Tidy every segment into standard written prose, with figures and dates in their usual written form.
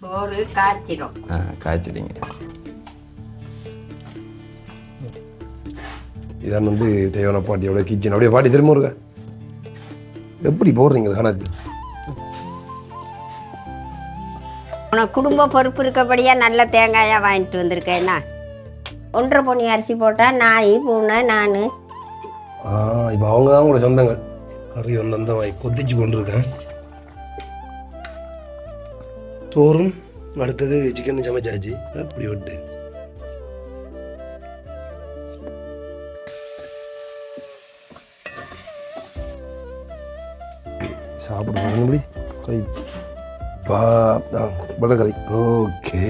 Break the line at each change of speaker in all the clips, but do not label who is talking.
சோறு காய்ச்சிடும்.
காய்ச்சிடுங்க.
இதான் வந்து தேவையான பாட்டியோட கிச்சன். அப்படியே பாட்டி திரும்ப இருக்கா எப்படி போடுறீங்க கணக்கு?
உனக்கு குடும்ப பொறுப்பு இருக்கபடியா நல்ல தேங்காயாக வாங்கிட்டு வந்திருக்கேன்னா 1.5 பொன்னி அரிசி போட்டால் நாய் பூனை நான்.
இப்போ அவங்க தான் கூட சொந்தங்கள். கறி வந்து அந்த வாய் கொதிச்சு கொண்டு இருக்கேன். சோறும் அடுத்தது சிக்கன் சமைச்சாச்சு. அப்படி விட்டு சாப்பிடுவாங்க அப்படி கறி வெள்ளக்கறி. ஓகே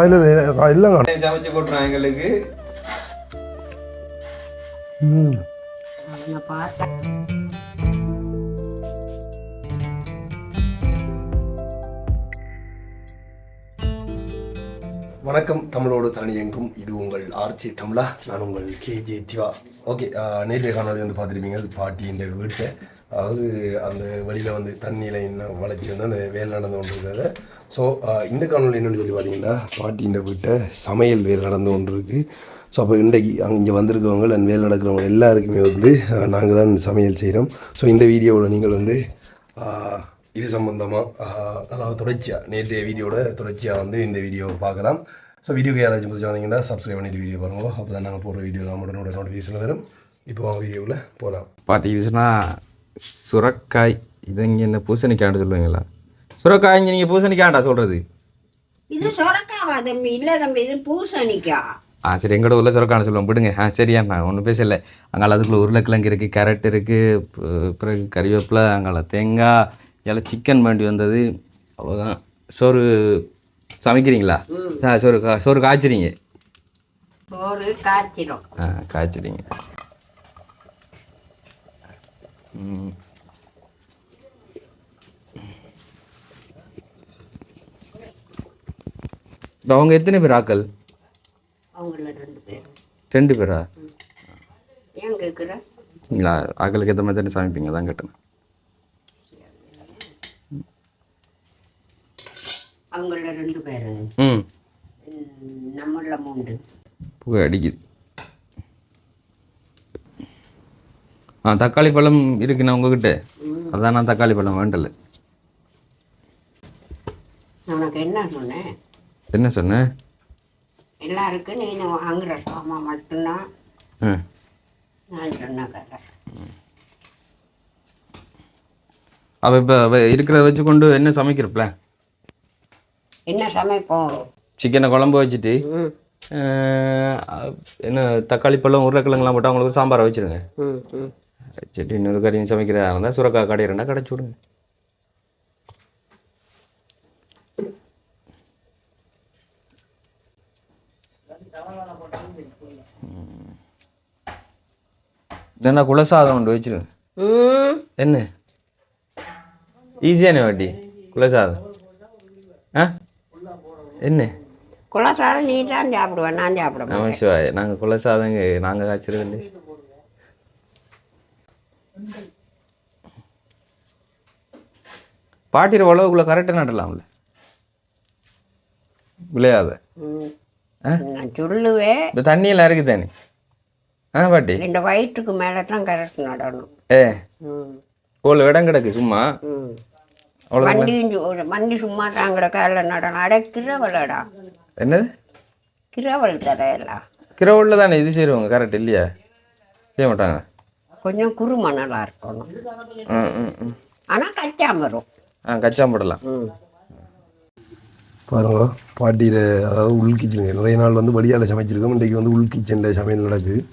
இல்லை இல்லைங்க
சமைச்சு போட்டுருவோம் எங்களுக்கு.
வணக்கம், தமிழோடு தனி எங்கும். இது உங்கள் ஆர்ச்சி தமிழா. நான் உங்கள் கேஜே திவா. ஓகே, நேற்றைய காணொலி வந்து பார்த்துருப்பீங்க பாட்டியின் வீட்டை. அதாவது அந்த வழியில் வந்து தண்ணியில் இன்னும் வளர்ச்சி வந்து அந்த வேலை நடந்து கொண்டிருக்காங்க. ஸோ இந்த காணொலி என்னென்னு சொல்லி பார்த்தீங்கன்னா பாட்டியின் வீட்டை சமையல் வேலை நடந்து கொண்டு இருக்குது. ஸோ அப்போ இன்றைக்கு இங்கே வந்திருக்கவங்க அண்ட் வேலை நடக்கிறவங்க எல்லாருக்குமே வந்து நாங்கள் தான் சமையல் செய்கிறோம். ஸோ இந்த வீடியோவில் நீங்கள் வந்து இது சம்மந்தமாக அதாவது தொடர்ச்சியாக நேற்றைய வீடியோட தொடர்ச்சியாக வந்து இந்த வீடியோவை பார்க்கலாம். ஸோ வீடியோக்கு யாராச்சும் புதுசாக வந்தீங்கன்னா சப்ஸ்கிரைப் பண்ணிட்டு வீடியோ பாருங்க. அப்போ தான் நாங்கள் போடுற வீடியோ நம்மளோட நோட்டிஃபிகேஷன் வரும். இப்போ வீடியோவில் போகலாம்.
பார்த்தீங்கன்னா சுரக்காய் இது இங்கே என்ன பூசணிக்காய்னு சொல்லுவீங்களா? சுரக்காய் இங்கே நீங்கள் பூசணிக்காய்டா சொல்கிறது?
இது சுரக்காவா தம்பி? இல்லை தம்பி, இது பூசணிக்காய்.
சரி, எங்களோட ஊரில் சுரக்கான்னு சொல்லுவோம். விடுங்க. சரியாண்ணா, ஒன்றும் பேசலை. அங்கே அதுக்குள்ளே உருளைக்கிழங்கு இருக்குது, கேரட் இருக்குது, பிறகு கறிவேப்பிலை, அங்கே தேங்காய், எல்லாம் சிக்கன் வேண்டி வந்தது. அவ்வளோதான். சோறு சமைக்கிறீங்களா? சோறு காய்ச்சிறீங்க?
சோறு காய்ச்சிடும்.
காய்ச்சிறீங்க. அவங்க எத்தனை பேர் ஆக்கள்?
அவங்கள 2 பேர்.
2 பேரா?
ஏன் கேட்குற?
இல்லை, ஆக்களுக்கு எந்த மாதிரி தானே சமைப்பீங்க, தான் கேட்டேன்.
அவங்கள 2 பேர். நம்மள 3.
புகை அடிக்குது. தக்காளி பழம் இருக்குண்ணா உங்ககிட்ட? அதான் நான் தக்காளி பழம் வேண்டலை.
உனக்கு என்ன சொன்னேன்?
என்ன சொன்னேன்?
எல்லாருக்கும் நீ வாங்குற சாமான் மட்டும்தான் நான் சொன்ன கதை.
அப்போ இப்போ இருக்கிறத வச்சு கொண்டு என்ன சமைக்கிற பிளான்?
என்ன சமைப்போம்? சிக்கனை
குழம்பு வச்சுட்டு என்ன தக்காளி பழம் உருளைக்கிழங்குலாம் போட்டு அவங்களுக்கு சாம்பாரை வச்சுருங்க. வச்சுட்டு இன்னொரு கறியும் சமைக்கிறதா இருந்தால் சுரக்காய் கடை 2 கடைச்சி விடுங்க. என்ன குலசாதம் கொண்டு வச்சிருங்க. என்ன ஈஸியான வாட்டி குலசாதம்? என்ன
குலசாதம் நீ தான் சாப்பிடுவேன், நான் சாப்பிடுவேன்.
நமசிவாய். நாங்கள் குலசாதங்க நாங்கள் காய்ச்சறது இல்லை. பாட்டிற உழவுக்குள்ள கரெக்டாக நடலாம்ல? விளையாத
சொல்லுவேன்.
இப்போ தண்ணியெல்லாம் இருக்குது தானே? பாட்டி
இந்த வயிற்றுக்கு மேலே தான் கரெக்ட் நடணும்.
இவ்வளோ இடம் கிடக்கு சும்மா.
வண்டி சும்மா தான் கிடக்க எல்லாம் நடணும். அட கிரவலடா.
என்னது
கிரவல் தரையெல்லாம்?
கிரவலில் தானே இது செய்வாங்க, கரெக்ட் இல்லையா? செய்ய மாட்டாங்க.
கொஞ்சம் குறுமணலாக இருக்கணும். ஆனால் கச்சாம வரும்.
கச்சாம போடலாம்.
பாருங்க, பாட்டியில் அதாவது உள் கிச்சன் நிறைய நாள் வந்து வழியால் சமைச்சிருக்கோம். இன்றைக்கு வந்து உள் கிச்சனில் சமையல் நடக்குது.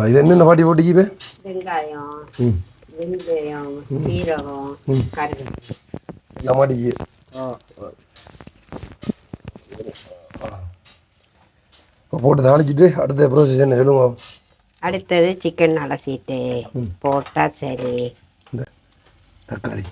இது என்னென்ன பாட்டி போட்டிக்கு?
வெங்காயம், வெந்தயம், சீரகம், கருவேப்பிலை
எல்லாம் மாட்டிக்கு. போட்டு தாளிச்சிட்டு அடுத்த ப்ரோசஸ் என்ன சொல்லுங்க?
அடுத்தது சிக்கன் அலசிட்டு போட்டால் சரி.
இந்த தக்காளி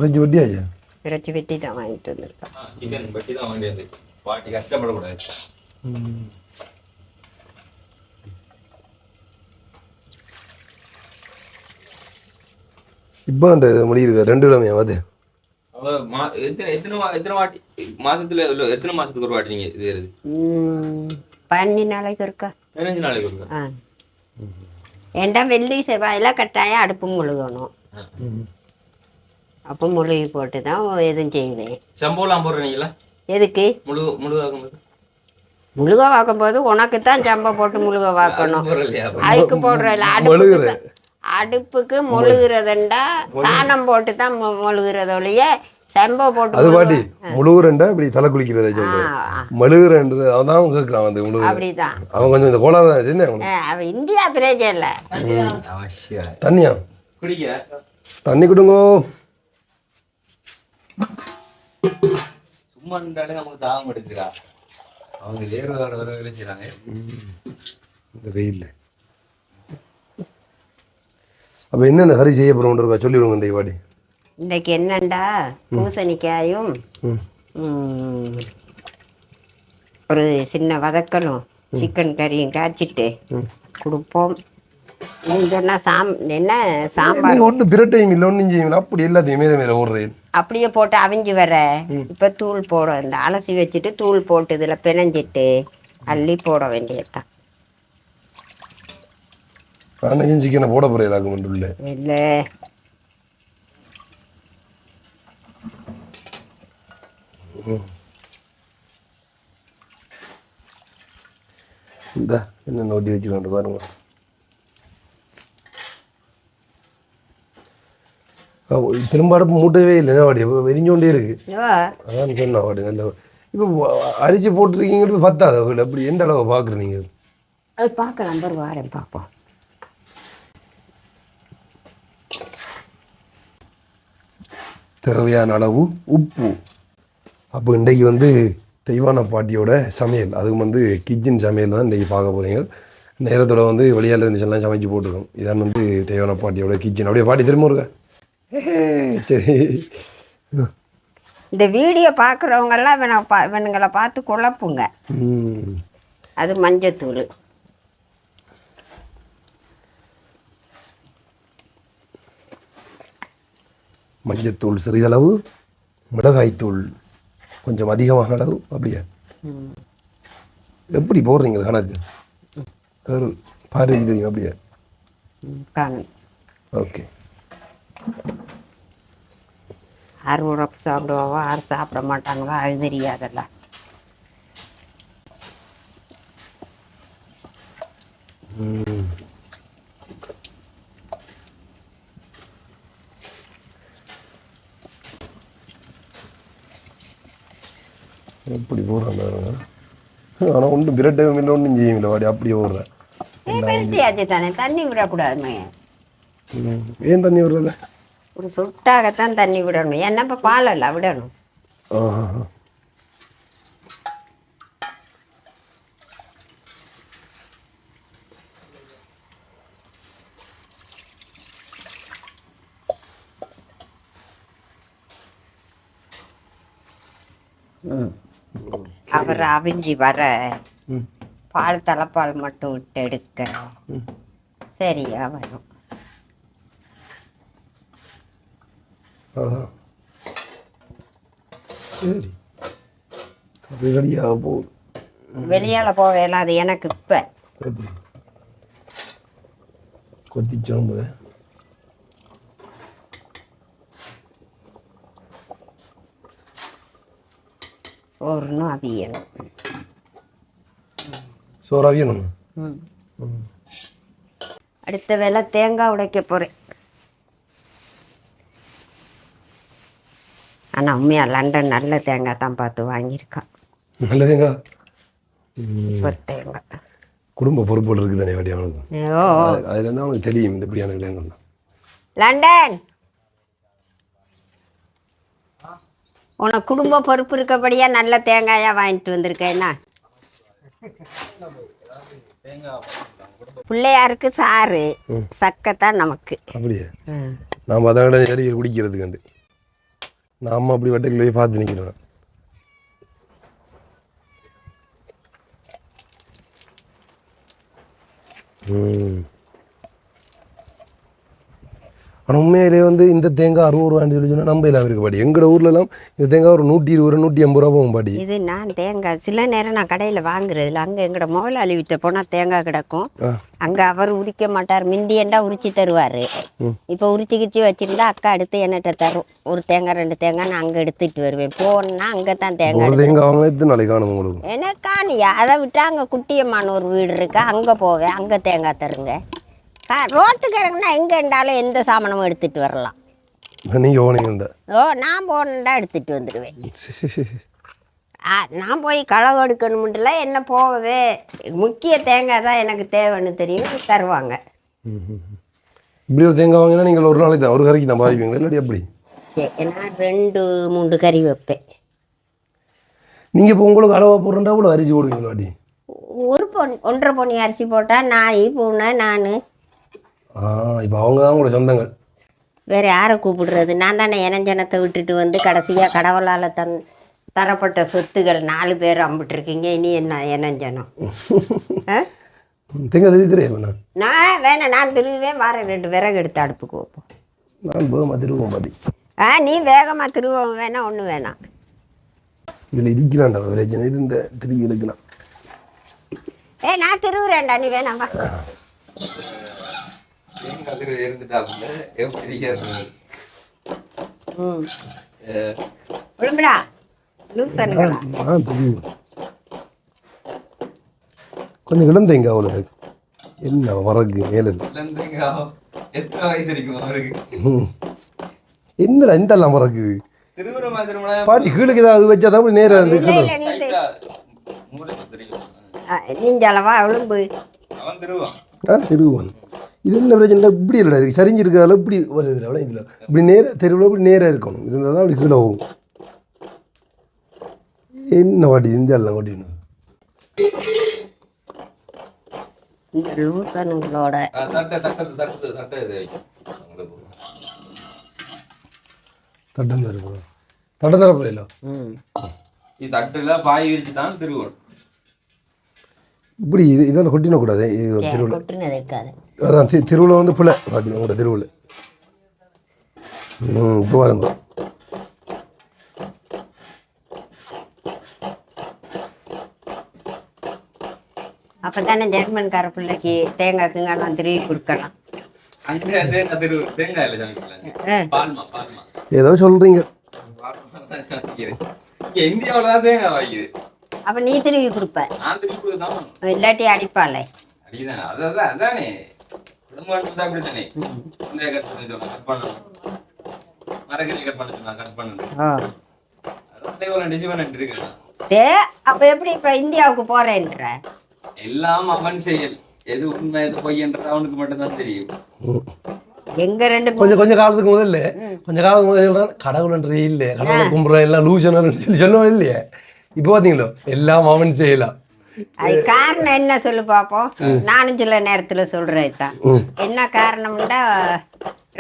இறைச்சி வெட்டியாச்சா?
இறைச்சி வெட்டி தான் வாங்கிட்டு வந்துருக்கேன்.
சிக்கன் வெட்டி தான் வாங்கிட்டு வந்து பாட்டி கஷ்டப்படக்கூடாது.
இப்போ அந்த மொழி இருக்கு 2 கிழமையா அது
எத்தனை வாட்டி மாசத்துல எத்தனை மாசத்துக்கு ஒரு வாட்டி நீங்க இது ஏறுது?
15 நாளைக்கு இருக்கா.
15 நாளைக்கு ஒருக்கா.
ஆ ஏண்டா வெள்ளி செவ்வாயில் கட்டாயம் அடுப்பு முழுகணும். அப்போ முழுகி போட்டு தான் எதுவும் செய்வேன்.
சம்பவம்லாம் போடுறீங்களா?
எதுக்கு? முழுக வாக்கும்போது உனக்கு தான் சம்பை போட்டு முழுக வாக்கணும். அதுக்கு போடுறதில்ல. அடுப்புக்கு முழுகிறதுண்டா சாணம் போட்டு தான் முழுகிறதொழிய செம்பை போட்டு
அது பாட்டி முழுகுறண்டா இப்படி தலை குளிக்கிறத சொல்றேன். மெழுகுறன்றது அதான் கேட்கலாம். வந்து முழுகு
அப்படிதான்.
அவன் கொஞ்சம் இந்த கோளாறு தான் என்ன
அவன் இந்தியா பிரஜை இல்லை.
தண்ணியா
குடிக்க
தண்ணி கொடுங்க.
சும்மா நின்றாலே நமக்கு தாகம் எடுக்குறா. அவங்க வேறு வேறு வேலை செய்கிறாங்க
இந்த வெயில். அப்போ என்னென்ன கறி செய்ய போகிறோம் சொல்லிவிடுங்க இந்த பாடி.
இன்றைக்கு என்னண்டா பூசணிக்காயும் ஒரு சின்ன வதக்கலும் சிக்கன் கறியும் காய்ச்சிட்டு கொடுப்போம். சொன்னால் என்ன சாம்பார்
ஒன்றும் பிரட்டையும் இல்லை ஒன்றும் செய்யுங்களா அப்படி எல்லாத்தையும் மேலே மேலே ஓடுறேன்.
அப்படியே போட்டு அவிஞ்சு வர இப்போ தூள் போட இந்த அலசி வச்சுட்டு தூள் போட்டு இதில் பிணைஞ்சிட்டு அள்ளி போட வேண்டியதுதான்.
அன்னைக்கும் சிக்கனை போட போகிறேன் மட்டும் இல்லை
இல்லை.
இந்த என்ன நோட்டி வச்சுக்கோண்டு பாருங்க. திரும்ப அடுப்பு மூட்டவே இல்லை வாடி வெறிஞ்சோண்டே இருக்கு. அதான் சொன்னா வாடி நல்ல இப்போ அரிசி போட்டுருக்கீங்க பத்தாது அப்படி எந்த அளவு பார்க்குறீங்க?
அது பார்க்க நம்பர் வாரேன் பார்ப்போம்.
தேவையான அளவு உப்பு. அப்போ இன்றைக்கு வந்து தெய்வான பாட்டியோட சமையல், அதுவும் வந்து கிச்சன் சமையல் தான் இன்றைக்கி பார்க்க போகிறீங்க. நேரத்தோட வந்து வெளியால் இருந்துச்செல்லாம் சமைச்சு போட்டுருக்கோம். இதான் வந்து தெய்வான பாட்டியோட கிச்சன். அப்படியே பாட்டி திரும்ப இருக்கா? சரி.
இந்த வீடியோ பார்க்குறவங்கெல்லாம் இவனுங்களை பார்த்து குழப்புங்க. அது மஞ்சத்தூள்,
மஞ்சத்தூள் சிறிதளவு, மிளகாய்த்தூள் கொஞ்சம் அதிகமான அளவு. அப்படியே எப்படி போடுறீங்க கணக்கு? ஒரு பாரு தெரியும் அப்படியே. ஓகே.
6 உறப்பு சாப்பிடுவாவோ 6 சாப்பிட மாட்டாங்களோ அது தெரியாதல்ல.
எப்படி போடுறாங்க ஆனால் ஒன்றும் பிரட்டவும் இல்லை ஒன்றும் செய்யுங்களா வாடி அப்படியே ஓடுறேன்.
பிரட்டியாச்சு தானே, தண்ணி விடக்கூடாதுமே.
ஏன் தண்ணி விடுறல?
ஒரு சொட்டாகத்தான் தண்ணி விடணும். ஏன்னா இப்போ பாலல்ல விடணும். அவர் அவிஞ்சி வர பால் தலைப்பால் மட்டும் விட்டு எடுக்க சரியா வரும்.
சரி, வெளியாக போகுது.
வெளியால போவேல அது எனக்கு இப்ப
கொத்திச்சோம்பு
சோறுன்னு அவியணும்.
சோறு அவியணும்.
அடுத்த வேலை தேங்காய் உடைக்க போகிறேன். ஆனால் உண்மையா லண்டன் நல்ல தேங்காய் தான் பார்த்து வாங்கியிருக்கான்.
நல்ல தேங்காய்.
ஒரு தேங்காய்
குடும்ப பொறுப்புகள் இருக்குது தானே வாடி அவனுக்கு. அதுல இருந்தால் அவனுக்கு தெரியும் இந்த இப்படியான தேங்காய்.
லண்டன் உனக்கு குடும்ப பொறுப்பு இருக்கப்படியா நல்ல தேங்காயாக வாங்கிட்டு வந்திருக்கேன்னா. பிள்ளையாருக்கு சாறு சக்கத்தான் நமக்கு.
அப்படியே நாம் அதான் எரிய குடிக்கிறதுக்கு நாம் அப்படி வட்டைக்குள்ள போய் பார்த்து நிற்கிறோம். ஆனால் உண்மையிலே வந்து இந்த தேங்காய் 60 ரூபான்னு சொல்லி சொன்னால் நம்ம எல்லாம் இருக்கு பாடி. எங்களோட ஊர்லலாம் இந்த தேங்காய் ஒரு 120 150 ரூபா போகும் பாடி.
இது நான் தேங்காய் சில நேரம் நான் கடையில் வாங்குறதில்ல. அங்கே எங்களோட முதலாளி விட்ட போனால் தேங்காய் கிடக்கும். அங்கே அவர் உரிக்க மாட்டார். மிந்தியண்டா உரிச்சு தருவார். இப்போ உரிச்சு வச்சுருந்தா அக்கா எடுத்து என்கிட்ட தரும். ஒரு தேங்காய் 2 தேங்காய் நான் அங்கே எடுத்துகிட்டு வருவேன். போனால் அங்கே தான் தேங்காய்
தேங்காய் வாங்க எத்தனை நாளைக்கு காணும் உங்களுக்கு?
எனக்கு காணியா அதை விட்டு அங்கே குட்டியம்மான ஒரு வீடு இருக்கு, அங்கே போவேன். அங்கே தேங்காய் தருங்க. ரோட்டுக்கு இறங்குனா எங்கே இருந்தாலும் எந்த சாமானமும் எடுத்துகிட்டு வரலாம்.
நீங்கள் போனீங்க?
ஓ, நான் போனேன்டா எடுத்துகிட்டு வந்துடுவேன். நான் போய் களவு எடுக்கணும்ல, என்ன போகவே முக்கிய தேங்காய் தான் எனக்கு தேவைன்னு தெரியும், தருவாங்க.
இப்படி ஒரு தேங்காய் வாங்கினா நீங்கள் ஒரு நாளைக்கு தான் ஒரு கறிக்கு தான் பாதிப்பீங்களா இல்லாட்டி எப்படி?
நான் 2-3 கறி வைப்பேன்.
நீங்கள் இப்போ உங்களுக்கு அளவாக போடுறா கூட அரிசி போடுவீங்களா அடி?
ஒரு 1.5 பொன்னி அரிசி போட்டால் நாய் பூனை நான்.
இப்போ அவங்க தான் உங்களோட சொந்தங்கள்.
வேறு யாரை கூப்பிடுறது? நான் தானே இனஞ்சனத்தை விட்டுட்டு வந்து கடைசியாக கடவுளால் தரப்பட்ட சொத்துகள் 4 பேர் அம்பிட்டுருக்கீங்க. இனி என்ன இனஞ்சனம்?
தேங்காய் தெரியுது
நான் வேணாம், நான் திருவேன். வார 2 விறகு எடுத்து அடுப்புக்கு வைப்போம்.
நான் வேகமாக திருவோம் பாட்டி.
நீ வேகமாக திருவோம் வேணாம், ஒன்றும் வேணாம்.
இதில் இருக்கிறான்டா பிரச்சனை. இது இந்த திரும்பி இருக்கலாம்.
நான் திருவுறேன்டா, நீ வேணாம் வா. விளம்பரா லூசனுங்களா?
கொஞ்சம் இளந்தேங்க அவளுக்கு என்ன வரகு மேலே என்னடா இந்தெல்லாம் வரகு பாட்டி கீழுக்கு ஏதாவது வச்சா தான் நேராக இருந்து
நீஞ்சளவா விளம்பு
திருவான். இது என்ன பிரச்சனை? இப்படி இல்லைடா இருக்கு, சரிஞ்சு இருக்கிறதால இப்படி வருது. அவ்வளோ இல்லை, இப்படி நேராக தெருவில் இப்படி நேராக இருக்கணும். இருந்தால் தான் அப்படி கீழே போகும். என்ன வாட்டி இந்த எல்லாம் கொட்டிடணும்
லூசனுங்களோட.
தட்டம் தரப்போ தட்டம் தரப்போ இல்லை
தட்டுல பாய் விரிச்சு தான் திருவோம்.
இப்படி இதெல்லாம் கொட்டினக்கூடாது. இது திருவிழா
இருக்காது.
அதான் திருவிழா வந்து பிள்ளை பாட்டி உங்களோட திருவிழா. இப்போ வாங்க.
அப்போ தானே ஜெர்மன்கார பிள்ளைக்கு தேங்காய்க்குங்கெல்லாம் திருவி கொடுக்கலாம்.
ஏதோ சொல்றீங்க.
இந்தியாவில தேங்காய் வாங்கிது.
அப்ப நீ திருவி கொடுப்ப, இல்லாட்டி அடிப்பாளே.
அதானே
அப்ப எப்படி இப்ப இந்தியாவுக்கு போறேன்ற
எல்லாம் அவன் செயல். எது உண்மை எது பொய்யன்றது அவனுக்கு மட்டும்தான் தெரியும்.
எங்க 2
கொஞ்சம் காலத்துக்கு முதல்ல கடவுள்ன்றே இல்லை, கடவுளை கும்பிட்ற எல்லாம் லூசன்னு சொல்லி சொல்லுவோம் இல்லையே. இப்போ பார்த்தீங்களோ எல்லாம் அவன் செய்யலாம்.
அது காரணம் என்ன சொல்லு பார்ப்போம். நானும் சில நேரத்துல சொல்றது தான். என்ன காரணம்னா,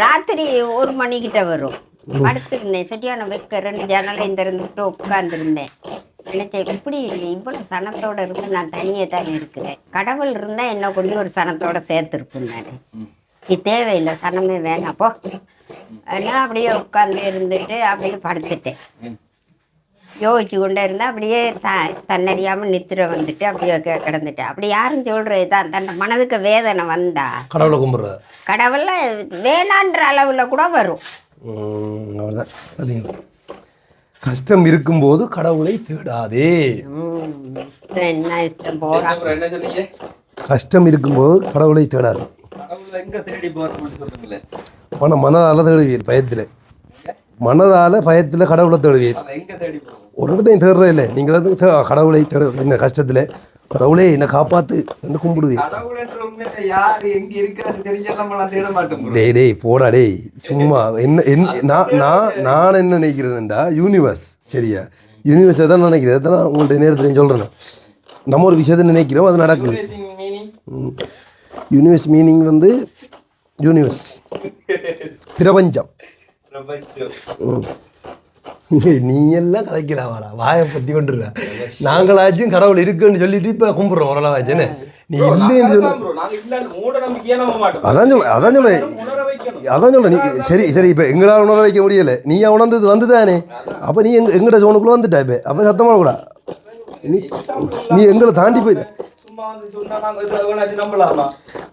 ராத்திரி 1 மணிக்கிட்ட வரும். படுத்திருந்தேன், சரியான வெக்க 2 ஜன்னலை இந்த இருந்துட்டு உட்காந்துருந்தேன். நினைச்சேன், இப்படி இவ்வளவு சனத்தோட இருந்து நான் தனியே தான் இருக்கிறேன். கடவுள் இருந்தா என்ன கொண்டு ஒரு சனத்தோட சேர்த்துருப்பேன். நான் இது தேவையில்லை, சனமே வேணாப்போ. நான் அப்படியே உட்காந்து இருந்துட்டு அப்படியே படுத்துட்டேன். யோசிச்சு கொண்டே இருந்தால் அப்படியே தன்னறியாமல் நித்திர வந்துட்டு அப்படியே கிடந்துட்டேன். அப்படி யாரும் சொல்கிறது தான், தன் மனதுக்கு வேதனை வந்தா
கடவுளை கும்பிட்ற
கடவுளை வேணான்ற அளவில் கூட வரும்.
கஷ்டம் இருக்கும்போது கடவுளை தேடாதே.
என்ன இஷ்டம் போகிறான்.
கஷ்டம் இருக்கும்போது கடவுளை தேடாது. மனதால தேடுவீர், பயத்தில் மனதால பயத்தில் கடவுளை தேடுவீர். ஒரு இடத்தையும் தேடுற இல்லை. நீங்கள் வந்து கடவுளை தேட என்ன கஷ்டத்தில் கடவுளே என்னை காப்பாத்து என்று கும்பிடுவீர். டேய் டேய் போடா டேய் சும்மா. நான் என்ன நினைக்கிறேன்டா, யூனிவர்ஸ் சரியா, யூனிவர்ஸை தான் நினைக்கிறேன். தான் உங்கள்ட்ட நேரத்தில் சொல்கிறேன். நம்ம ஒரு விஷயத்தை நினைக்கிறோம், அது நடக்குது. யூனிவர்ஸ் மீனிங் வந்து யூனிவர்ஸ் பிரபஞ்சம். நீ எல்லாம் கதைக்கலாம் வாடா, வாயை பற்றி கொண்டுருக்க. நாங்களாச்சும் கடவுள் இருக்குன்னு சொல்லிட்டு இப்போ கும்பிட்றோம் ஓரளவாச்சுன்னு. நீ இல்லைன்னு சொல்ல, அதான் சொல்ல அதான் சொல்கிறேன் நீ சரி சரி இப்போ எங்களால் உணர வைக்க முடியலை நீ உணர்ந்தது வந்து தானே அப்போ நீ எங்கள்கிட்ட ஜோனுக்குள்ளே வந்துட்டா இப்போ அப்போ சத்தமாக கூட நீ நீ எங்களை தாண்டி போய்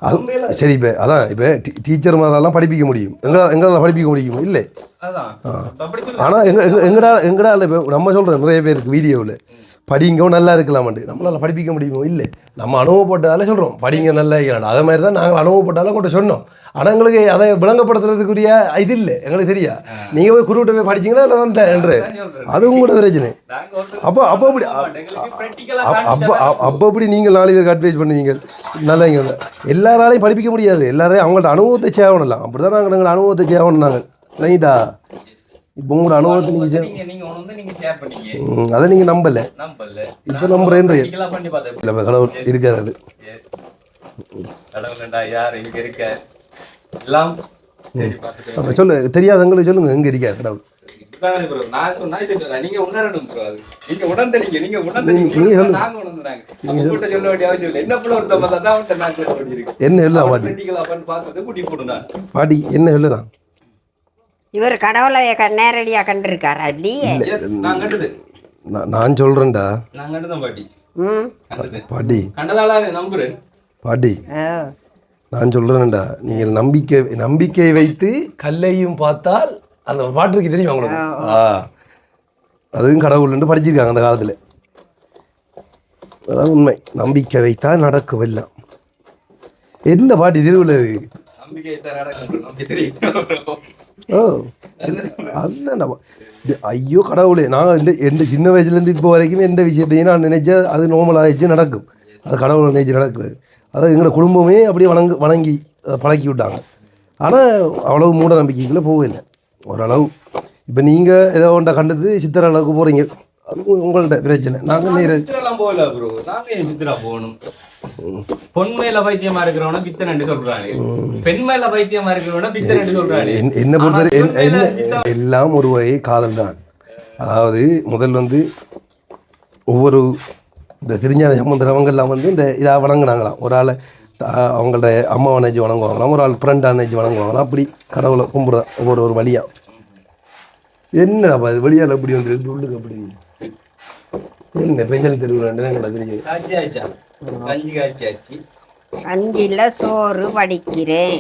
அது சரி இப்போ அதான் இப்போ டீச்சர் மாதிரிலாம் படிப்பிக்க முடியும் எங்களால் படிப்பிக்க முடியுமா இல்லை ஆனால் எங்களால் இப்போ நம்ம சொல்கிறோம் நிறைய பேருக்கு வீடியோவில் படிங்க நல்லா இருக்கலாமாண்டு நம்மளால் படிப்பிக்க முடியுமோ இல்லை நம்ம அனுபவப்பட்டாலே சொல்கிறோம் படிங்க நல்லா இருக்கணும் அதே மாதிரி தான் நாங்கள் அனுபவப்பட்டாலும் கொண்டு சொன்னோம் ஆனால் எங்களுக்கு அதை விளங்கப்படுத்துறதுக்குரிய இது இல்லை எங்களுக்கு தெரியா நீங்கள் போய் குருவிட்ட போய் படிச்சிங்களா இல்லை வந்து அதுவும் கூட பிரச்சனை அப்போ அப்போ அப்படி அப்போ அப்படி நீங்கள் 4 பேருக்கு அட்வைஸ் பண்ணுவீங்க நல்லா இங்கே எல்லாராலையும் படிப்பிக்க முடியாது எல்லாரையும் அவங்கள்ட்ட அனுபவத்தை சேவணலாம் அப்படி தான் நாங்கள் எங்களை அனுபவத்தை சேவணும் நாங்கள் இல்லைங்கதா இப்போ உங்களோட அனுபவத்தை நீங்கள் அதை நீங்கள் நம்பலை இப்போ நம்புறேன் இல்லை கடவுள் இருக்காரு சொல்லு தெரியாதவங்களுக்கு சொல்லுங்க எங்க இருக்காரு கடவுள் என்ன எல்லாம் பாட்டி என்ன சொல்லலாம்
இவர் கடவுளை நேரடியா கண்டிருக்காரு அதுலயே
நான் சொல்றேன்டா பாட்டி பாட்டி நான் சொல்றேன்டா நீங்கள் நம்பிக்கை வைத்து கல்லையும் பார்த்தால் அந்த பாட்டுக்கு தெரியும் அவங்களுக்கு அதுவும் கடவுள்னு படிச்சிருக்காங்க அந்த காலத்தில் அதான் உண்மை நம்பிக்கை வைத்தால் நடக்கும் எல்லாம் என்ன பாட்டி திருவிழது ஓ அதுதான்டா ஐயோ கடவுளே நான் எந்த சின்ன வயசுலேருந்து இப்போ வரைக்கும் எந்த விஷயத்தையும் நான் நினைச்சா அது நார்மலாகிடுச்சு நடக்கும் அது கடவுளை நினைச்சு நடக்குது அதை எங்களோட குடும்பமே அப்படியே வணங்கி அதை பழக்கி விட்டாங்க ஆனால் அவ்வளவு மூட நம்பிக்கைக்குள்ளே போகலை ஓரளவு இப்போ நீங்கள் ஏதோ ஒன்றை கண்டது சித்திர அளவுக்கு போகிறீங்க அது உங்கள்கிட்ட பிரச்சனை நாங்கள்
போகணும் பொன்மையில பைத்தியமா இருக்கிறவன பித்தன் சொல்றாங்க பெண்மையில பைத்தியமா இருக்கிறவன பித்தன் சொல்றாங்க
என்ன பொறுத்தவரை எல்லாம் ஒரு வகை காதல் தான் அதாவது முதல் வந்து ஒவ்வொரு இந்த திருஞான சம்பந்தரவங்கெல்லாம் வந்து இந்த இதாக வணங்குனாங்களாம் ஒரு ஆளை அவங்களோட அம்மாவை நினைச்சு வணங்குவாங்களாம் ஒரு ஆள் ஃப்ரெண்டாக நினைச்சு வணங்குவாங்களாம் அப்படி கடவுளை கும்பிட்றேன் ஒரு வழியாக என்னடாப்பா இது வெளியால் எப்படி வந்துருக்கு உள்ளுக்கு அப்படி என்ன பெஞ்சல் தெருவில்
கஞ்சில சோறு வடிக்கிறேன்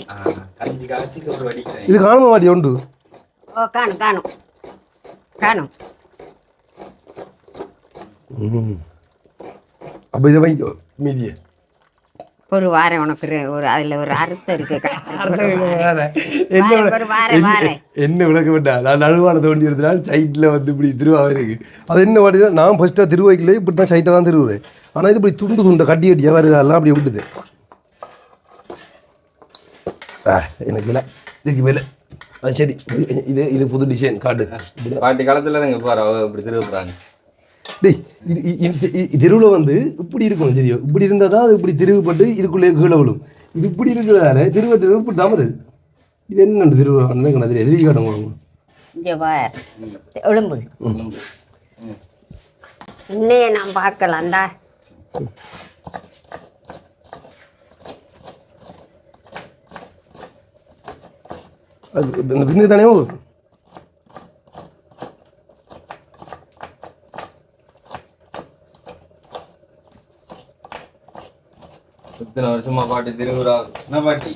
இது காணுமா மாட்டி உண்டு
ஓ காணும் காணும் காணும்
அப்போ இதை வாங்கிக்கோ மீதியை
ஒரு வாரம் உனக்கு ஒரு அதில் ஒரு அர்த்தம் இருக்கு
என்ன விளக்க விட்டா நான் நடுவான தோண்டி எடுத்தனால சைட்டில் வந்து இப்படி திருவாக இருக்கு அது என்ன பாட்டினா நான் ஃபஸ்ட்டாக திருவாய்க்கல இப்படி தான் சைட்டை தான் திருவுறேன் ஆனால் இது இப்படி துண்டை கட்டி கட்டியாக வருது அதெல்லாம் அப்படி விட்டுது எனக்கு இல்லை இதுக்கு மேலே அது சரி இது புது டிசைன் காட்டு
பாட்டி காலத்தில் இப்படி திருவுறாங்க
டேய் தெருவில் வந்து இப்படி இருக்கணும் தெரியும் இப்படி இருந்தால் தான் அது இப்படி திருவுப்பட்டு இதுக்குள்ளே கீழே விழும் இது இப்படி இருக்கிறதால திருவ இப்படி தான் வருது இது என்ன திருவிழா எதிரி காட்டும்
எலும்பு இன்னையே நான் பார்க்கலாம்டா
அது இந்த பின்னு தானே
இத்தனை வருஷமா பாட்டி திருவிழா என்ன பாட்டி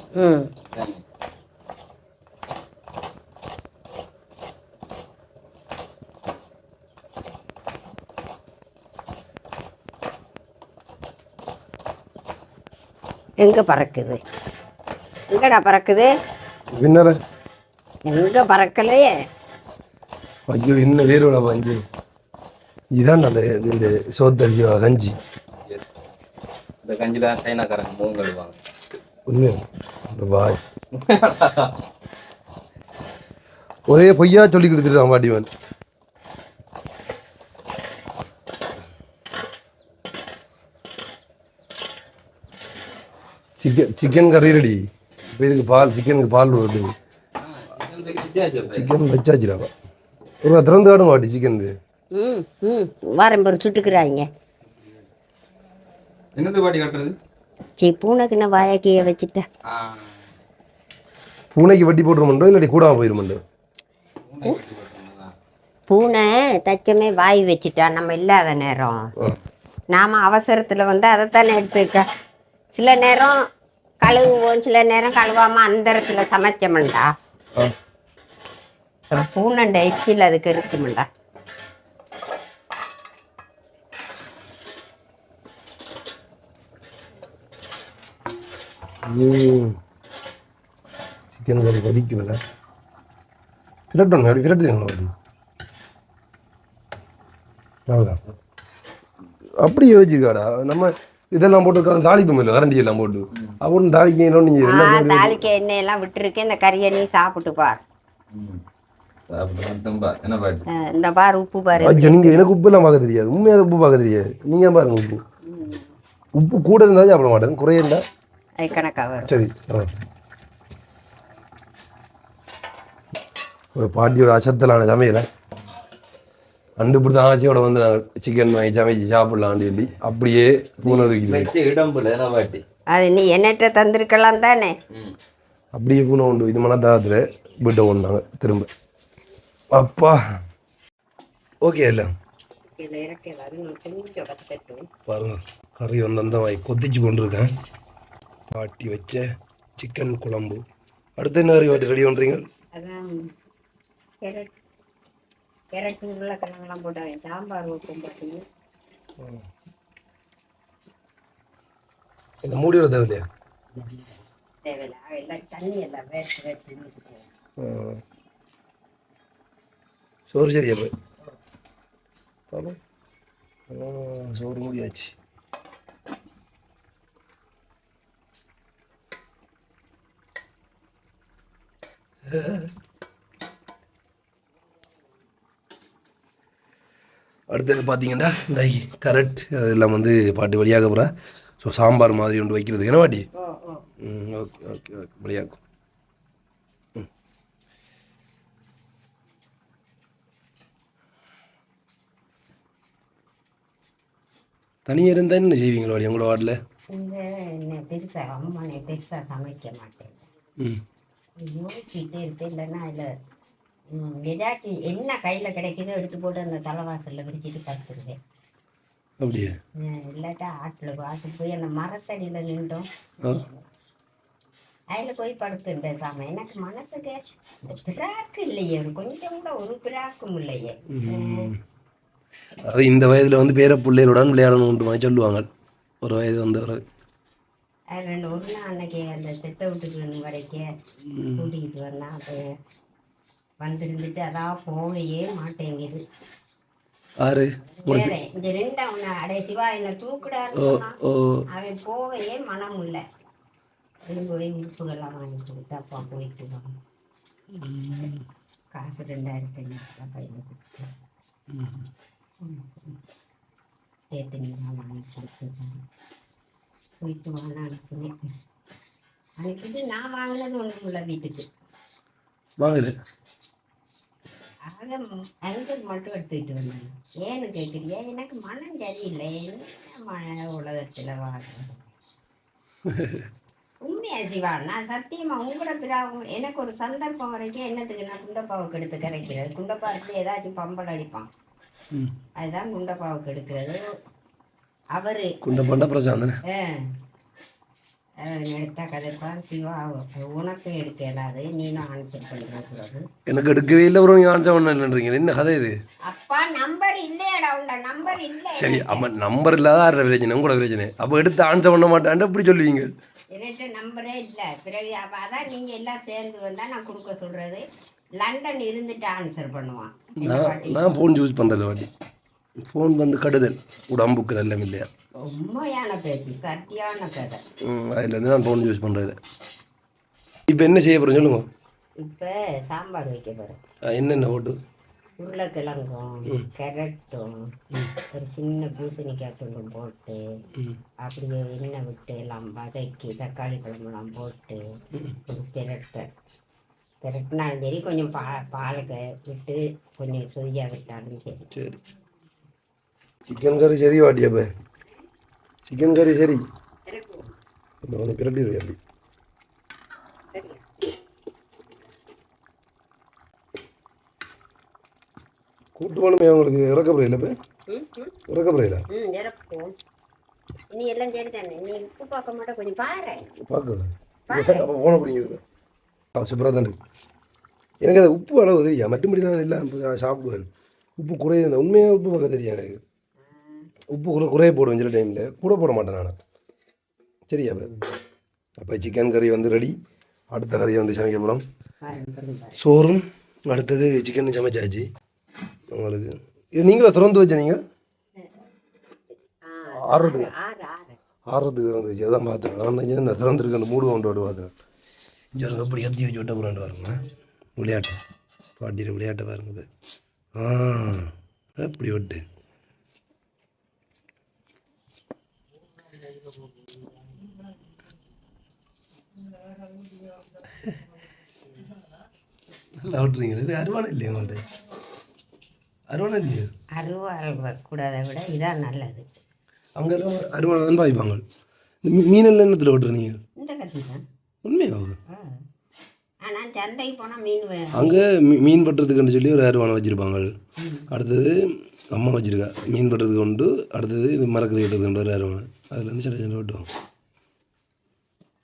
எங்க பறக்குது எங்கடா பறக்குது
பின்னால
எங்க பறக்கலையே
ஐயோ என்ன வேறுடா பஞ்சு இதுதான் நல்ல இந்த சோத்தரிசி கஞ்சி
இந்த கஞ்சில சைனாக்காரங்க மூணு கழுவாங்க
ஒன்று பாய் ஒரே பொய்யா சொல்லி கொடுத்துருக்கான் பாட்டிவன் சிக்கன் கறி ரெடி இப்போ இதுக்கு சிக்கனுக்கு பால் வருது சிக்கன் வச்சாச்சுடாப்பா ஒரு திறந்து காடும் பாட்டி சிக்கன்
வாரம் பேர் சுட்டுக்கிறாங்க
என்னது பாட்டி கட்டுறது
பூனைக்கு நான் வாயாக்கிய வச்சுட்டேன்
பூனைக்கு வெட்டி போட்டுருமண்டோ இல்லாட்டி கூடாம போயிருமண்டோ?
பூனை தச்சமே வாய் வச்சுட்டா நம்ம இல்லாத நேரம் நாம் அவசரத்தில் வந்து அதைத்தானே எடுத்துக்க. சில நேரம் கழுவுவோம், சில நேரம் கழுவாமல் அந்த இடத்துல சமைச்சோம்டா. பூனண்ட எச்சில் அதுக்கு இருக்குமெண்டா.
சிக்கன் கறி கொதிக்கிறதா? விரட்டணும், அப்படி விரட்டுங்க அப்படி. அவ்வளோதான். அப்படி யோசிச்சுக்காடா நம்ம இதெல்லாம் போட்டு தாளிப்போம் இல்லை, கரண்டி எல்லாம் போட்டு அப்படின்னு தாளிக்கணும். நீங்கள்
தாளிக்க எண்ணெயெல்லாம் விட்டுருக்கேன். இந்த கறியை நீ சாப்பிட்டு பார். இந்த பார் உப்பு பாரு.
ஐயோ, நீங்கள் எனக்கு உப்பு எல்லாம் பார்க்க தெரியாது. உண்மையாக உப்பு பார்க்க தெரியாது. நீங்கள் பாருங்க, உப்பு உப்பு கூட இருந்தால் சாப்பிட மாட்டேன், குறைய இருந்தால்
கணக்காக வரும்.
சரி. ஒரு பாட்டியோட அசத்தலான சமையலை கண்டுபிடித்த ஆட்சியோட வந்து நாங்கள் சிக்கன் வாங்கி சமைச்சு சாப்பிடலான்னு சொல்லி அப்படியே பூனை
இடம்புல
அது நீ என்னட்ட தந்திருக்கலாம் தானே.
அப்படியே பூனை உண்டு. இது மனதாகத்தில் வீட்டை கொண்டாங்க திரும்ப. அப்பா ஓகே இல்லை பாருங்க, கறி வந்து அந்த வாய் கொத்திச்சு கொண்டு இருக்கேன். பாட்டி வச்ச சிக்கன் குழம்பு. அடுத்து என்ன கறி வாட்டி ரெடி பண்ணுறீங்க?
அதான் கேரட் உருளைக்கிழங்கெல்லாம் போட்டாங்க. சாம்பார் ஊற்றும் பார்த்தீங்க.
என்ன மூடி விட தேவையில்லையா?
தேவையில்லை, எல்லாம் தண்ணி எல்லாம் வேர்த்து வேர்த்து.
சோறு சரியா போய் பாப்பா. சோறு முடியாச்சு. அடுத்தது பார்த்தீங்கன்னா இந்த கரெக்ட் அதெல்லாம் வந்து பாட்டு வழியாக போகிறா. ஸோ சாம்பார் மாதிரி ஒன்று வைக்கிறதுக்கு என்ன பாட்டி? ஓகே ஓகே ஓகே வழியாக்கும். தனியாக இருந்தால் என்ன செய்வீங்களா வாடி உங்களோட வார்டில்?
பெருசாக அம்மா பெருசாக சமைக்க மாட்டேன். யோசிச்சுட்டே இருப்பேன். இல்லைன்னா அதில் ஏதாச்சும் என்ன கையில் கிடைக்குதோ எடுத்து போட்டு அந்த தலைவாசலில் விரிச்சிட்டு படுத்துருவேன்.
அப்படியே
இல்லாட்டா ஆற்றுக்கு போய் அந்த மரத்தடியில் நின்றோம், அதில் போய் படுத்து பேசாமல். எனக்கு மனசுக்கு பிராக்கு இல்லையே, கொஞ்சம் கூட ஒரு பிராக்கும் இல்லையே.
அது இந்த வயதில் வந்து பேர பிள்ளைகளுடன் விளையாடணும் மாதிரி சொல்லுவாங்க. ஒரு வயது வந்து ஒரு
ரெண்டு ஒரு நாள் அன்னைக்கு அந்த செத்த வீட்டுக்கு வரைக்கும் கூட்டிக்கிட்டு வந்தான். அது வந்துருந்துட்டு அதான் போகையே மாட்டேங்குது.
ஆறு
இந்த ரெண்டு அவனை அடைய சிவா என்ன தூக்குடான்னு அவன் போகையே மனம் இல்லை. போய் உறுப்புகள்லாம் வாங்கி கொடுத்து அப்பா போயிட்டு வாங்க. காசு 2000 பையன் கொடுத்து தேத்தனிலாம் வாங்கி கொடுத்துருக்காங்க. போயிட்டு வாங்க அனுப்புனேன். அனுப்பிட்டு நான் வாங்கினது ஒன்றும் இல்லை வீட்டுக்கு
வாங்கல.
ஆக அங்கர் மட்டும் எடுத்துக்கிட்டு வந்தேன். ஏன்னு கேட்குறியா? எனக்கு மனம் சரியில்லை. என்ன உலகத்தில் வாழ்றேன் உண்மையா சிவா? நான் சத்தியமா உங்களோட பிறாவும் எனக்கு ஒரு சந்தர்ப்பம் வரைக்கும் என்னத்துக்கு நான் குண்டப்பாவுக்கு எடுத்து கரைக்கிறது. குண்டப்பா இருந்து ஏதாச்சும் பம்பல் அடிப்பான், அதுதான் குண்டப்பாவுக்கு எடுக்கிறது. அவரு
குண்டப்பாண்டா பிரசாந்தன
எடுத்தா கதைப்பான். சிவா உனக்கு எடுக்க இல்லாது, நீனும் ஆன்சர் பண்ணுறது.
எனக்கு எடுக்கவே இல்லை. அப்புறம் நீங்கள் ஆன்சர் பண்ணலன்றீங்க, என்ன கதை இது?
அப்பா நம்பர் இல்லையாடா, உண்ட நம்பர் இல்லை.
சரி, ஆமாம் நம்பர் இல்லாத ஆடுற பிரச்சனை உங்களோட பிரச்சனை. அப்போ எடுத்து ஆன்சர் பண்ண மாட்டான்ட்டு எப்படி சொல்லுவீங்க?
என்கிட்ட நம்பரே இல்லை. பிறகு அப்போ அதான் நீங்கள் எல்லாம் சேர்ந்து வந்தால் நான் கொடுக்க சொல்கிறது. லண்டன் இருந்துட்டு ஆன்சர் பண்ணுவான்.
நான் ஃபோன் யூஸ் பண்ணுறது வாட்டி. ஃபோன் வந்து கடுதல் உடம்புக்கு நல்லம் இல்லையா?
உண்மையான பேச்சு, சத்தியான கதை.
அதுலேருந்து நான் ஃபோன் யூஸ் பண்ணுறது. இப்போ என்ன செய்ய போகிறேன் சொல்லுங்க.
இப்போ சாம்பார் வைக்க போகிறேன்.
என்னென்ன போட்டு?
உருளைக்கிழங்கும் கேரட்டும் ஒரு சின்ன பூசணிக்காய் துண்டும் போட்டு அப்படியே எண்ணெய் விட்டு எல்லாம் வதக்கி தக்காளி பழமெல்லாம் போட்டு ஒரு பிரட்டினாலும் சரி, கொஞ்சம் பாலுக்கு விட்டு கொஞ்சம் சொதியாக விட்டாலும் சரி.
சரி, சிக்கன் கறி சரி வாட்டியப்ப. சிக்கன் கறி சரி பிரட்டி அப்படி கூட்டு போகணுமே உங்களுக்கு இறக்கப்புறையில் இப்போ இறக்கப்புறையில்
இறப்போம். இனி எல்லாம் சரி தானே. நீ உப்பு பார்க்க மாட்டேன், கொஞ்சம் பாரு.
பார்க்க அப்போ போன பிடிங்கிறது சூப்பராக தான் இருக்கு. எனக்கு அது உப்பு அளவு தெரியா, மற்றபடி நான் இல்லை சாப்பிடுவேன். உப்பு குறைய உண்மையாக உப்பு பார்க்க தெரியும் எனக்கு. உப்பு குறைய போடுவேன் சில டைமில், கூட போட மாட்டேன் நான். சரியா அப்போ சிக்கன் கறி வந்து ரெடி. அடுத்த கறியை வந்து சமைக்க போகிறோம். சோறும் அடுத்தது சிக்கன் சமைச்சாச்சு உங்களுக்கு. இது நீங்களே திறந்து வச்ச நீங்கள் ஆறுறதுக்கு திறந்து வச்சு அதான் பார்த்துறேன். நான் இந்த திறந்துருக்கு அந்த மூடு கொண்டு பார்த்துறேன். இங்கே எப்படி கத்தி வச்சு விட்ட போகிறாண்டு பாருங்க. விளையாட்டு பாட்டியில் விளையாட்டை பாருங்க. அப்படி விட்டு நல்லா விட்டுறீங்க. இது அருவானை இல்லையா உங்கள்கிட்ட? அருவானை இல்லையா?
அருவாள் கூடாத விட இதான் நல்லது.
அங்கே அருவானை தான் பாய்ப்பாங்க. இந்த மீனெல்லாம் என்னத்தில் விட்டுறீங்க?
இந்த கத்தி தான்
உண்மையாக.
ஆனால் சந்தைக்கு போனால் மீன்
அங்கே மீன் பட்டுறதுக்குன்னு சொல்லி ஒரு அருவானை வச்சுருப்பாங்க. அடுத்தது அம்மா வச்சுருக்கா மீன் பட்டுறதுக்கு கொண்டு. அடுத்தது இது மரக்கறி வெட்டுறதுக்கு கொண்டு ஒரு அருவானை. அதில் வந்து சண்டை வெட்டுவோம்.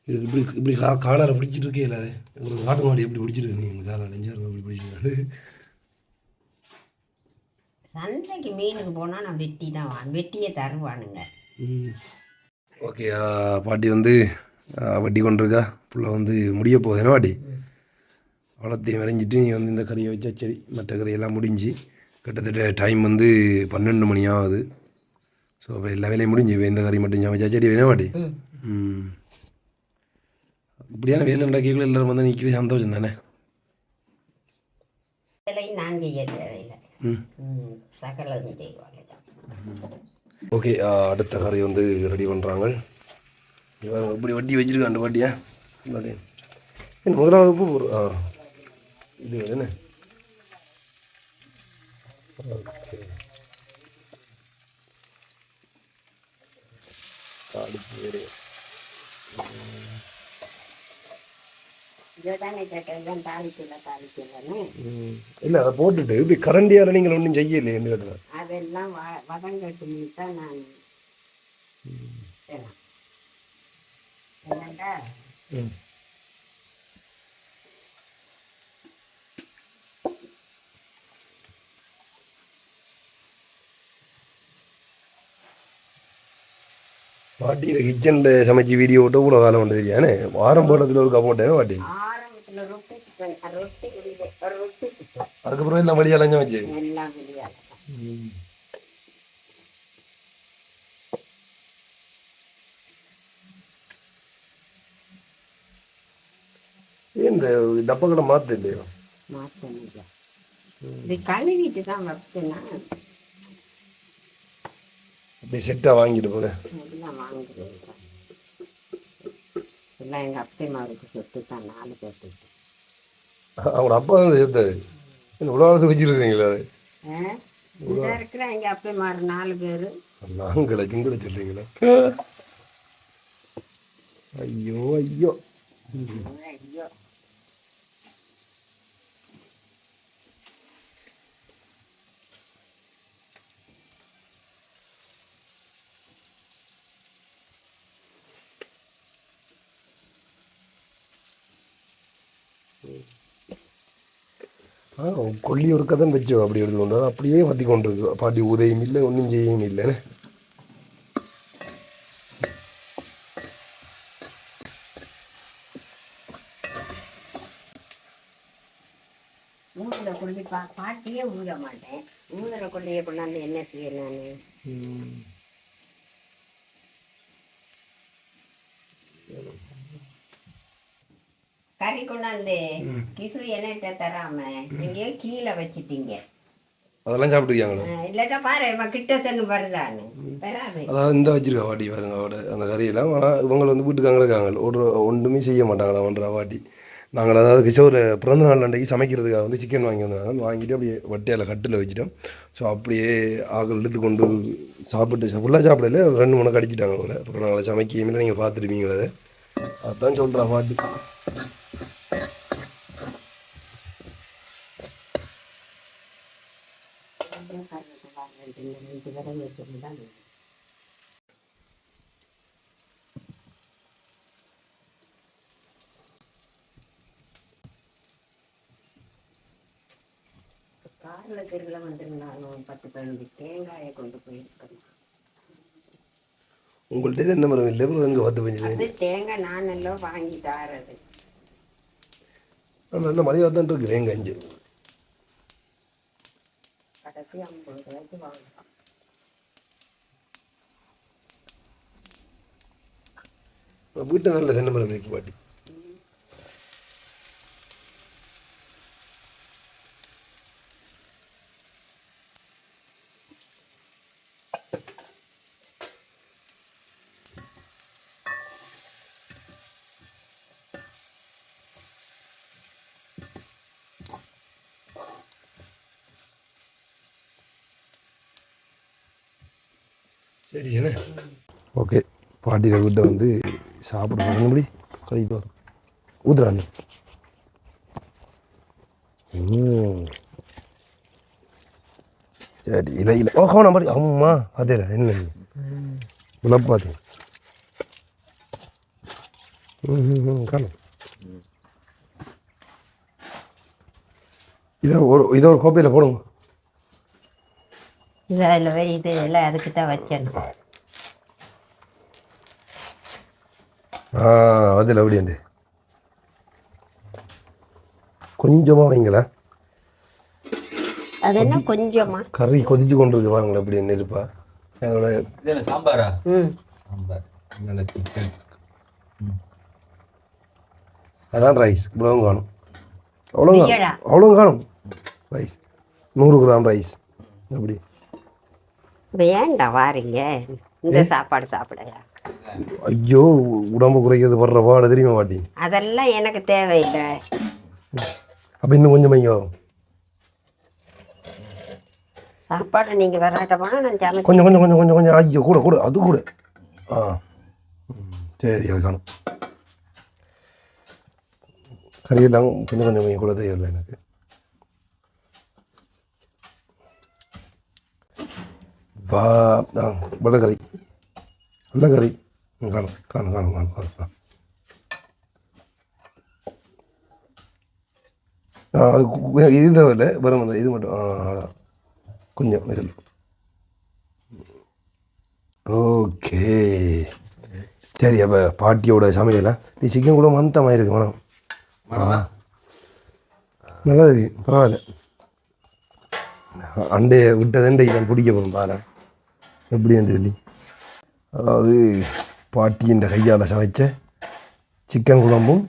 இது இப்படி காலால் பிடிச்சிட்டு இருக்கே இல்லை. ஒரு காட்டு மாடி எப்படி பிடிச்சிருக்கு நீங்கள் காலால் நெஞ்சாரு அப்படி பிடிச்சிருக்காரு.
சந்தைக்கு மீனுக்கு போனால் நான் வெட்டி தான் வெட்டியே தருவானுங்க.
ஓகே பாட்டி வந்து வட்டி கொண்டிருக்கா. ஃபுல்லாக வந்து முடிய போகுது என்ன பாட்டி? வளர்த்தையும் வரைஞ்சிட்டு நீ வந்து இந்த கறியை வச்சா சரி. மற்ற கறியெல்லாம் முடிஞ்சு கிட்டத்தட்ட டைம் வந்து 12 மணி ஆகுது. ஸோ அப்போ எல்லா வேலையும் முடிஞ்சு இந்த கறி மட்டும் சமைச்சா சரி என்ன பாட்டி? இப்படியான வேலை நடக்கல எல்லாரும் வந்து நிற்கிறது சந்தோஷம் தானே.
வேலையும் நான் செய்ய தேவையில்லை, சகலதும் செய்வாங்க.
ஓகே அடுத்த கறி வந்து ரெடி பண்ணுறாங்க. இப்படி வட்டி வச்சுருக்கேன் அந்த பாட்டியா முதலாவது உப்பு போடுறோம். இது என்ன ஓகே அடுத்து இல்லை அதை போட்டுட்டு இப்படி கரண்டியார நீங்கள் ஒன்றும் செய்யலையே என்ன கேட்டேன்.
அதெல்லாம் வதங்கட்டு தான் நான் என்னண்டா
பாட்டியில் கிச்சனில் சமைச்சு வீடியோ விட்டு கூட காலம் பண்ணது தெரியானே. ஆரம்பத்தில் ஒரு கப்போட்டேன் பாட்டி. அதுக்கப்புறம் எல்லாம் வழியாலாம் சமைச்சு இந்த டப்பங்களை மாற்ற இல்லையோ?
கழுவிட்டு தான் வைப்பேன்னா
அப்படி செட்டாக வாங்கிட்டு போனேன்.
எல்லாம் வாங்கிடுவேன். எல்லாம் எங்கள் அப்பைமாருக்கு சொத்து தான் 4 பேர்த்து.
அவங்களோட அப்பா தான் சேர்த்தாரு. உலகத்தை வச்சுருக்கீங்களா? அது
இருக்கிற எங்கள் அப்பைமார் 4 பேர்.
நாங்களை சிங்களை சொல்றீங்களா? ஐயோ ஐயோ
ஐயோ
கொல்லி ஒரு கதை வச்சோம். அப்படி எடுத்து கொண்டு அப்படியே பற்றி கொண்டு இருக்கு. பாட்டி உதவியும் இல்லை ஒன்றும் செய்யவும் இல்லைன்னு.
மூதில் கொண்டு பாட்டியே ஊத மாட்டேன். மூதில் கொண்டு கொண்டாந்து என்ன செய்ய நான்? கறி கொண்டாந்து கிசு என்கிட்ட தராம நீங்க கீழே வச்சுட்டீங்க.
அதெல்லாம் சாப்பிட்டுருக்காங்களா?
இல்லாட்டா பாரு கிட்ட சென்று வருதான்னு வராது.
அதாவது இந்த வச்சிருக்கா வாட்டி பாருங்க. அவட அந்த கறியெல்லாம் ஆனால் இவங்க வந்து வீட்டுக்கு அங்கே இருக்காங்க. ஒன்றுமே செய்ய மாட்டாங்களா ஒன்றரை வாட்டி. நாங்கள் அதாவது கிஷோர் பிறந்த நாள் அன்றைக்கு சமைக்கிறதுக்காக வந்து சிக்கன் வாங்கி வந்தாங்க. வாங்கிட்டு அப்படியே வட்டியால் கட்டில் வச்சுட்டோம். ஸோ அப்படியே ஆக்கள் இழுத்து கொண்டு சாப்பிட்டு ஃபுல்லாக சாப்பிடல 2-3 கடிச்சிட்டாங்க அவங்கள. அப்புறம் நாங்கள் சமைக்கையுமே நீங்கள் பார்த்துருப்பீங்களே. அதை அதுதான் சொல்கிறா பாட்டு.
காரில் தெருவில் வந்துருந்தாலும் 10-15 தேங்காயை கொண்டு போயிருக்கேன்.
உங்கள்கிட்ட என்ன மரம் இல்லை எங்கே 10-15
அது தேங்காய் நான் எல்லாம் வாங்கி தாரது.
நல்ல மலிவாக தான் இருக்குது தேங்காய் அஞ்சு
கடைசி 50 ரூபாய்க்கு வாங்கலாம்.
வீட்டை நல்ல தென்னை மரம் இருக்கு பாட்டி. சரி என்ன ஓகே பாட்டியில் வீட்டை வந்து சாப்பிடுவாங்க முடி கழிப்பார் ஊத்துறாங்க. சரி இல்லை இல்லை ஓ கவனம் பாடி அம்மா அதே என்ன உழப்பாது காணும். இதை ஒரு கோப்பையில் போடுங்க.
இது அதில் இது எல்லாம் அதுக்கு தான் வச்சேன்.
அதில் அப்படியாண்டு கொஞ்சமாக வைங்களா.
அது என்ன கொஞ்சமா
கறி கொதிச்சு கொண்டு இருக்கு பாருங்களேன் எப்படி என்ன இருப்பா அதோட
சாம்பாரா?
ம்
சாம்பார் சிக்கன்.
அதான் ரைஸ் இவ்வளவும் காணும். அவ்வளோ காணும் ரைஸ் 100 கிராம் ரைஸ் எப்படி
வேண்டாம் வாரீங்க இந்த சாப்பாடு சாப்பிடலாம்.
ஐயோ உடம்பு குறைக்கிறது படுற பாடு தெரியுமா பாட்டி?
அதெல்லாம் எனக்கு தேவையில்லை.
அப்போ இன்னும் கொஞ்சம் மையோ
சாப்பாடு நீங்கள் வராட்ட போனால் நான் சமைச்சு
கொஞ்சம் கொஞ்சம் கொஞ்சம் கொஞ்சம் கொஞ்சம் ஐயோ கூட கூட அது கூட சரி அது காணும். கறியெல்லாம் கொஞ்சம் கொஞ்சம் மையம் கூட தேவையில்லை எனக்கு. வா வெள்ளக்கறி வெள்ளக்கறி காணும் காணும் காணும் காணும் காணும். அது இது தேவையில்லை வரும் அந்த இது மட்டும் அதான் கொஞ்சம் இதில் ஓகே. சரி அப்போ பாட்டியோட சமையல நீ சிக்கன் கூட மந்தமாக இருக்கு மனம் நல்லா இருக்கு பரவாயில்ல. அண்டையை விட்டதண்டை நான் பிடிக்க போகிறோம் பாரு எப்படின்னு சொல்லி. அதாவது பாட்டியின் கையால் சமைச்ச சிக்கன் குழம்பும்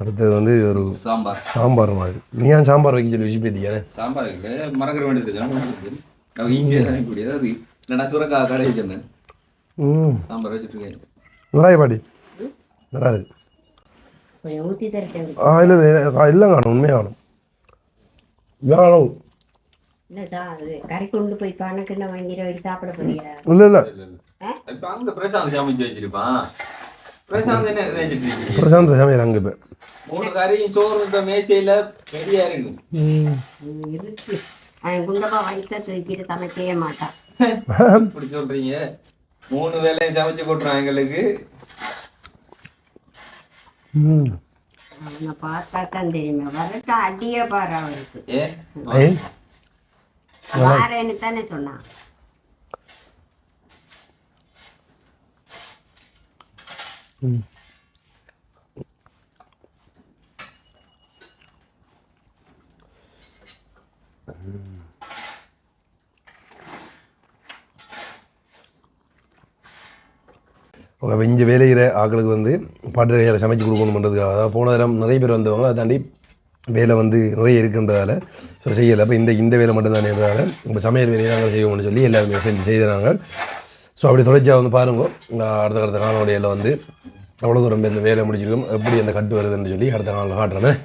அடுத்தது வந்து ஒரு சாம்பார் மாதிரி. நீ ஏன் சாம்பார் வைக்க சொல்லி விஷயம் பேத்தியா?
சாம்பார் மறக்கிற வேண்டியது ஈஸியாக சமைக்கக்கூடியது. அது இல்லைனா சுரக்காய் கடை வச்சிருந்தேன் சாம்பார் வச்சுட்ருக்கேன்.
நல்லா பாட்டி நல்லா இருக்கு.
ஊற்றி தரேன்.
இல்லை இல்லை எல்லாம் காணும் உண்மையாக காணும் காணும்.
இல்லை சார் கறி கொண்டு போய் பணக்குன்னு வாங்கிட்டு போய் சாப்பிட போறியா?
இல்லை இல்லை
இப்போ அங்கே பிரசாந்த் சமைச்சு வச்சிருப்பான். பிரசாந்த் என்ன செஞ்சுட்டு இருக்கீங்க?
பிரசாந்த் சமையல் அங்கே இப்போ
3 கறியும் சோறு இந்த மேசையில் ரெடியாக இருக்கும்.
இருக்கு அவன் குண்டப்பா வயிற்ற தூக்கிட்டு சமைக்கவே மாட்டான்.
இப்படி சொல்கிறீங்க. 3 வேலையும் சமைச்சு கொட்டுறான் எங்களுக்கு.
அவனை பார்த்தா தான் தெரியுமே வரட்டா அடியே பாரு அவனுக்கு. வாரேன்னு தானே சொன்னான்.
இங்கே வேலையிற ஆக்களுக்கு வந்து பாட்டு கையால் சமைச்சு கொடுக்கணுன்றதுக்காக அதாவது போன நேரம் நிறைய பேர் வந்தவங்க அதை தாண்டி வேலை வந்து நிறைய இருக்குன்றதால ஸோ செய்யலை. அப்போ இந்த வேலை மட்டும்தானேன்றதால இப்போ சமையல் வேலையை நாங்கள் செய்வோம்னு சொல்லி எல்லாருமே செஞ்சு செய்தாங்க. ஸோ அப்படி தொடர்ச்சியாக வந்து பாருங்க அடுத்த காணொலியில் வந்து அவ்வளோ தூரம் இந்த வேலை முடிச்சிருக்கோம் எப்படி அந்த கட்டு வருதுன்னு சொல்லி அடுத்த நாளில் காட்டுறேன்.